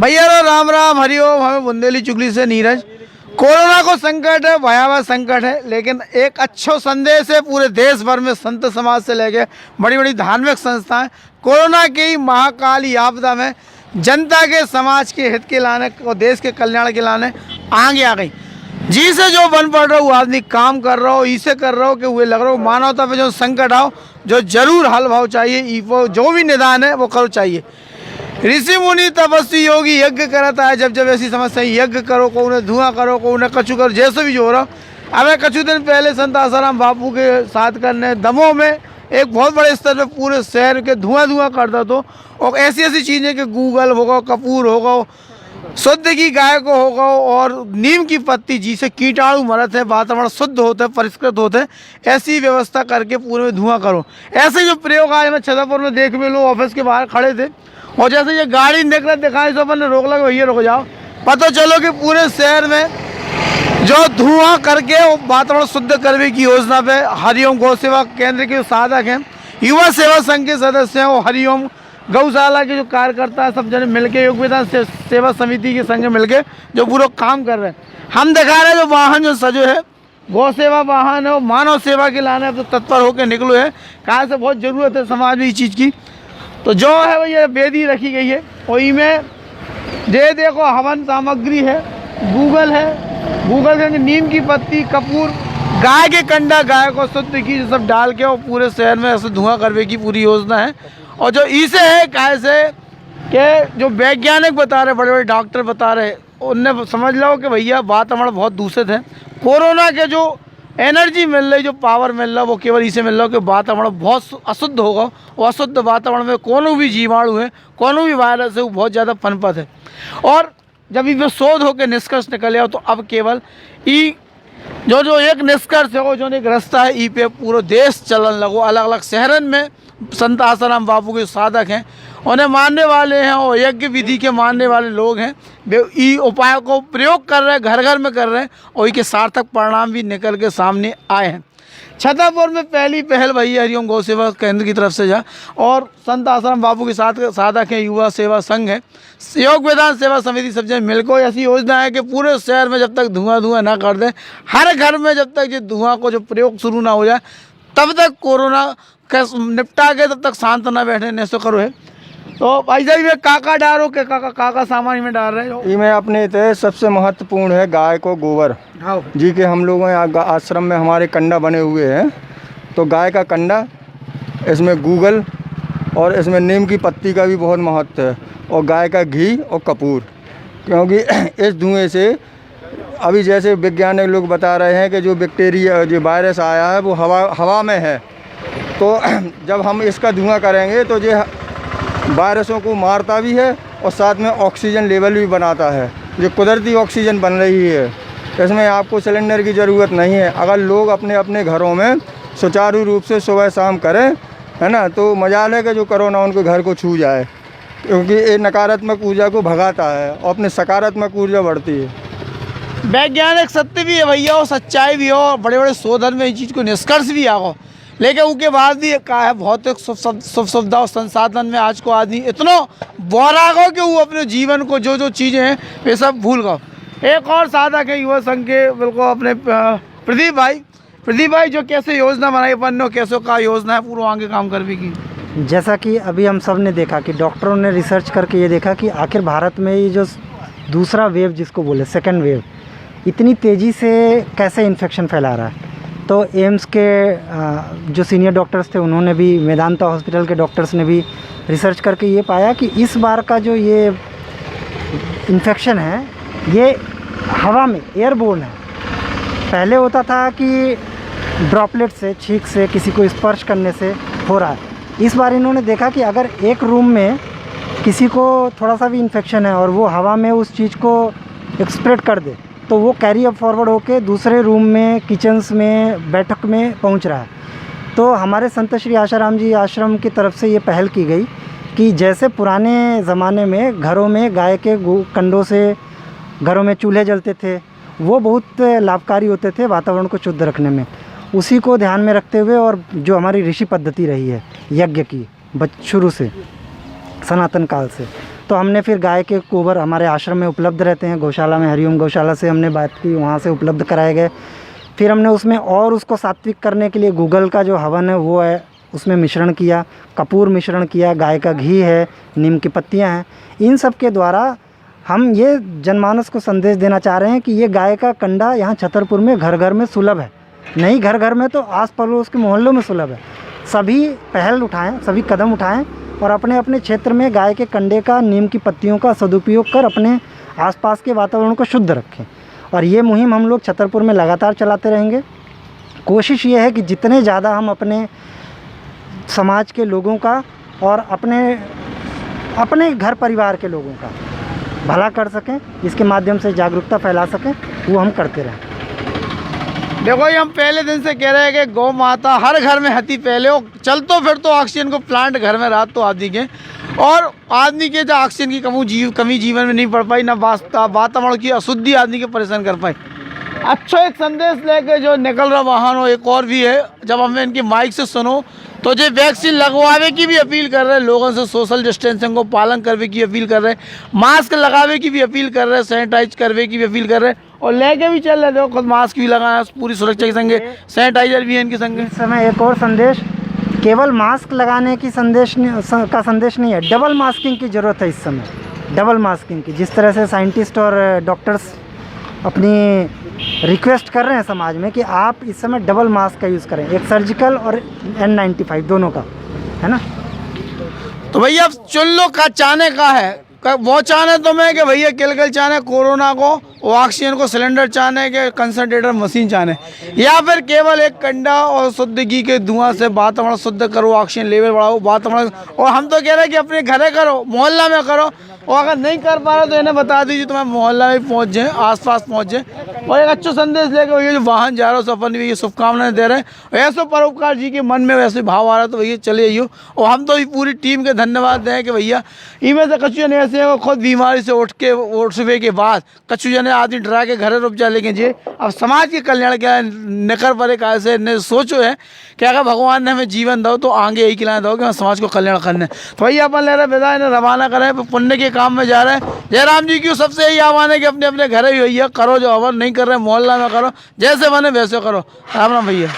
भैया राम राम हरिओम। हमें बुंदेली चुगली से नीरज। कोरोना को संकट है, भयावह संकट है, लेकिन एक अच्छा संदेश है पूरे देश भर में। संत समाज से लेकर बड़ी बड़ी धार्मिक संस्थाएं कोरोना की महाकाली आपदा में जनता के समाज के हित के लाने और देश के कल्याण के लाने आगे आ गई। जी से जो बन पड़ रहा हो वो आदमी काम कर रहा हो, इसे कर रहा हो कि वो लग रहा हो मानवता पे जो संकट आओ जो जरूर हल भाव चाहिए, वो जो भी निदान है वो करो चाहिए। ऋषि मुनि तपस्वी योगी यज्ञ करता है, जब जब ऐसी समस्या यज्ञ करो, को उन्हें धुआं करो, को उन्हें कछु करो, जैसे भी जो हो रहा। अब कछु दिन पहले संत आसाराम बापू के साथ करने दमोह में एक बहुत बड़े स्तर पे पूरे शहर के धुआं करता तो, और ऐसी ऐसी चीज़ें कि गूगल होगा, कपूर होगा, शुद्ध की गाय को होगा और नीम की पत्ती जिसे कीटाणु मरत है, वातावरण शुद्ध होता है, परिष्कृत होते हैं, ऐसी व्यवस्था करके पूरे में धुआं करो। ऐसे जो प्रयोग आज मैं छतरपुर में देख में लोग ऑफिस के बाहर खड़े थे और जैसे ये गाड़ी निकल रहा दिखाई तो अपन ने रोक लगा, भैया रुक जाओ। पता चलो कि पूरे शहर में जो धुआं करके वातावरण शुद्ध करने की योजना पे हरिओम गौ सेवा केंद्र के साधक हैं, युवा सेवा संघ के सदस्य हैं और हरिओम गौशाला के जो कार्यकर्ता है, सब जने मिलके योग विधान सेवा समिति के संग मिलके जो पूरा काम कर रहे हैं। हम दिखा रहे हैं जो वाहन जो सजो है गौ सेवा वाहन है और मानव सेवा के लाने तो तत्पर होकर निकलो है। कहाँ से बहुत ज़रूरत है समाज में इस चीज़ की। तो जो है वो ये वेदी रखी गई है, वही में जे देखो हवन सामग्री है, गूगल है, गूगल के नीम की पत्ती, कपूर, गाय के कंडा, गाय को शुद्ध की सब डाल के और पूरे शहर में ऐसे धुआं करने की पूरी योजना है। और जो इसे है कैसे कि जो वैज्ञानिक बता रहे, बड़े बड़े डॉक्टर बता रहे, उनने समझ लो कि भैया वातावरण बहुत दूषित है। कोरोना के जो एनर्जी मिल रही, जो पावर मिल रहा, वो केवल इसे मिल रहा कि वातावरण बहुत अशुद्ध होगा और अशुद्ध वातावरण में कोनो भी जीवाणु है, कोनो भी वायरस है, वो बहुत ज़्यादा पनपत है। और जब इसमें शोध होकर निष्कर्ष निकले हो तो अब केवल ई जो एक निष्कर्ष है वो जो एक रास्ता है, ई पे पूरा देश चलन लगो। अलग अलग शहरन में संत आसाराम बापू के साधक हैं, उन्हें मानने वाले हैं और यज्ञ विधि के मानने वाले लोग हैं, वे ई उपाय को प्रयोग कर रहे हैं, घर घर में कर रहे हैं और इसके सार्थक परिणाम भी निकल के सामने आए हैं। छतरपुर में पहली पहल वही हरिओम गौ सेवा केंद्र की तरफ से जा और संत आसाराम बापू के साथ साधक हैं, युवा सेवा संघ है, योग विधान सेवा समिति, सब जने मिलकर ऐसी योजना है कि पूरे शहर में जब तक धुआं ना कर दें, हर घर में जब तक ये धुआं को जो प्रयोग शुरू ना हो जाए तब तक कोरोना का निपटा के तब तक शांत ना बैठे ने सो करो है। तो भाई साहब ये काका डालो के काका सामान में डाल रहे हो? ये में अपने थे सबसे महत्वपूर्ण है गाय को गोबर जी के हम लोगों आश्रम में हमारे कंडा बने हुए हैं। तो गाय का कंडा, इसमें गूगल और इसमें नीम की पत्ती का भी बहुत महत्व है, और गाय का घी और कपूर, क्योंकि इस धुएं से अभी जैसे वैज्ञानिक लोग बता रहे हैं कि जो बैक्टीरिया जो वायरस आया है वो हवा में है। तो जब हम इसका धुआं करेंगे तो ये वायरसों को मारता भी है और साथ में ऑक्सीजन लेवल भी बनाता है, जो कुदरती ऑक्सीजन बन रही है। इसमें आपको सिलेंडर की ज़रूरत नहीं है। अगर लोग अपने अपने घरों में सुचारू रूप से सुबह शाम करें, है ना, तो मजाल है कि जो कोरोना उनके घर को छू जाए, क्योंकि ये नकारात्मक ऊर्जा को भगाता है और अपने सकारात्मक ऊर्जा बढ़ती है। वैज्ञानिक सत्य भी है भैया और सच्चाई भी हो और बड़े बड़े शोधन में इस चीज़ को निष्कर्ष भी आओ, लेकिन उसके बाद भी कहा है भौतिक सुख सुविधा और संसाधन में आज को आदमी इतना बोरा गो कि वो अपने जीवन को जो जो चीज़ें हैं वे सब भूल गो। एक और साधक है युवा संघ के बिल्कुल अपने प्रदीप भाई जो कैसे योजना बनाई अपन ने, कैसे का योजना है पूरा आगे काम करने की। जैसा कि अभी हम सब ने देखा कि डॉक्टरों ने रिसर्च करके ये देखा कि आखिर भारत में ये जो दूसरा वेव जिसको बोले सेकेंड वेव, इतनी तेज़ी से कैसे इन्फेक्शन फैला रहा है। तो एम्स के जो सीनियर डॉक्टर्स थे उन्होंने भी, मेदांता हॉस्पिटल के डॉक्टर्स ने भी रिसर्च करके ये पाया कि इस बार का जो ये इन्फेक्शन है ये हवा में एयरबोर्न है। पहले होता था कि ड्रॉपलेट से, छींक से, किसी को स्पर्श करने से हो रहा है। इस बार इन्होंने देखा कि अगर एक रूम में किसी को थोड़ा सा भी इन्फेक्शन है और वो हवा में उस चीज़ को स्प्रेड कर दे तो वो कैरी अप फॉरवर्ड होके दूसरे रूम में, किचन्स में, बैठक में पहुंच रहा है। तो हमारे संत श्री आसाराम जी आश्रम की तरफ से ये पहल की गई कि जैसे पुराने ज़माने में घरों में गाय के कंडों से घरों में चूल्हे जलते थे, वो बहुत लाभकारी होते थे वातावरण को शुद्ध रखने में। उसी को ध्यान में रखते हुए और जो हमारी ऋषि पद्धति रही है यज्ञ की शुरू से सनातन काल से, तो हमने फिर गाय के गोबर हमारे आश्रम में उपलब्ध रहते हैं, गौशाला में, हरिओम गौशाला से हमने बात की, वहाँ से उपलब्ध कराए गए। फिर हमने उसमें और उसको सात्विक करने के लिए गूगल का जो हवन है वो है, उसमें मिश्रण किया, कपूर मिश्रण किया, गाय का घी है, नीम की पत्तियां हैं। इन सब के द्वारा हम ये जनमानस को संदेश देना चाह रहे हैं कि ये गाय का कंडा यहाँ छतरपुर में घर घर में सुलभ है, नहीं घर घर में तो आस पड़ोस के मोहल्लों में सुलभ है। सभी पहल उठाएं, सभी कदम उठाएं और अपने अपने क्षेत्र में गाय के कंडे का, नीम की पत्तियों का सदुपयोग कर अपने आसपास के वातावरण को शुद्ध रखें। और ये मुहिम हम लोग छतरपुर में लगातार चलाते रहेंगे। कोशिश ये है कि जितने ज़्यादा हम अपने समाज के लोगों का और अपने घर परिवार के लोगों का भला कर सकें, इसके माध्यम से जागरूकता फैला सकें, वो हम करते रहें। देखो ये हम पहले दिन से कह रहे हैं कि गौ माता हर घर में हती पहले हो, चलतो फिर तो ऑक्सीजन को प्लांट घर में रात तो आदमी के, और आदमी के जो ऑक्सीजन की कमी जीवन में नहीं पड़ पाई, ना वातावरण की अशुद्धि आदमी के परेशान कर पाई। अच्छा एक संदेश लेके जो निकल रहा वाहन हो, एक और भी है, जब हमें इनकी माइक से सुनो तो जो वैक्सीन लगवावे की भी अपील कर रहे हैं लोगों से, सोशल डिस्टेंसिंग को पालन करने की अपील कर रहे हैं, मास्क लगावे की भी अपील कर रहे हैं, सैनिटाइज करने की भी अपील कर रहे हैं, और लेके भी चल रहे, देखो खुद मास्क भी लगाया, पूरी सुरक्षा के संगे सैनिटाइजर भी है इनके संगे। इस समय एक और संदेश, केवल मास्क लगाने की संदेश नहीं है, डबल मास्किंग की ज़रूरत है इस समय, डबल मास्किंग की। जिस तरह से साइंटिस्ट और डॉक्टर्स अपनी रिक्वेस्ट कर रहे हैं समाज में कि आप इस समय डबल मास्क का यूज़ करें, एक सर्जिकल और N95 दोनों का, है ना। तो भैया अब चुन लो का चाहने का है, वो चाहने तो मैं कि भैया किलकल चाहने कोरोना को, वो ऑक्सीजन को सिलेंडर चाहने के कंसनट्रेटर मशीन चाहने, या फिर केवल एक कंडा और शुद्ध घी के धुआं से वातावरण शुद्ध करो, ऑक्सीजन लेवल बढ़ाओ वातावरण। और हम तो कह रहे हैं कि अपने घरे करो, मोहल्ला में करो, और अगर नहीं कर पा रहे तो इन्हें बता दीजिए, तुम्हें मोहल्ला में पहुंच जाए, आसपास पहुंच जाए। और एक अच्छा संदेश लेकर ये जो वाहन जा रहा है अपन भी ये शुभकामनाएं दे रहे हैं। ऐसे परोपकार जी के मन में वैसे भाव आ रहा है तो भैया चले आइयो। और हम तो पूरी टीम के धन्यवाद दें कि भैया इनमें से कच्चू जने ऐसे हैं खुद बीमारी से उठ सुबह के बाद कच्चू जने आदमी डरा के घरे रुक जा, लेकिन जी अब समाज के कल्याण क्या निकर परे कैसे ने सोचो है कि अगर भगवान ने हमें जीवन दो तो आगे यही खिलाना दो कि हम समाज को कल्याण करने। तो भैया अपन ले रहे विदा इन्हें रवाना करें, पुण्य के काम में जा रहे हैं। जयराम जी की सबसे यही आह्वान है कि अपने अपने घरे ही भैया करो, जो अवर नहीं कर रहे मोहल्ला में करो, जैसे बने वैसे करो। राम राम भैया।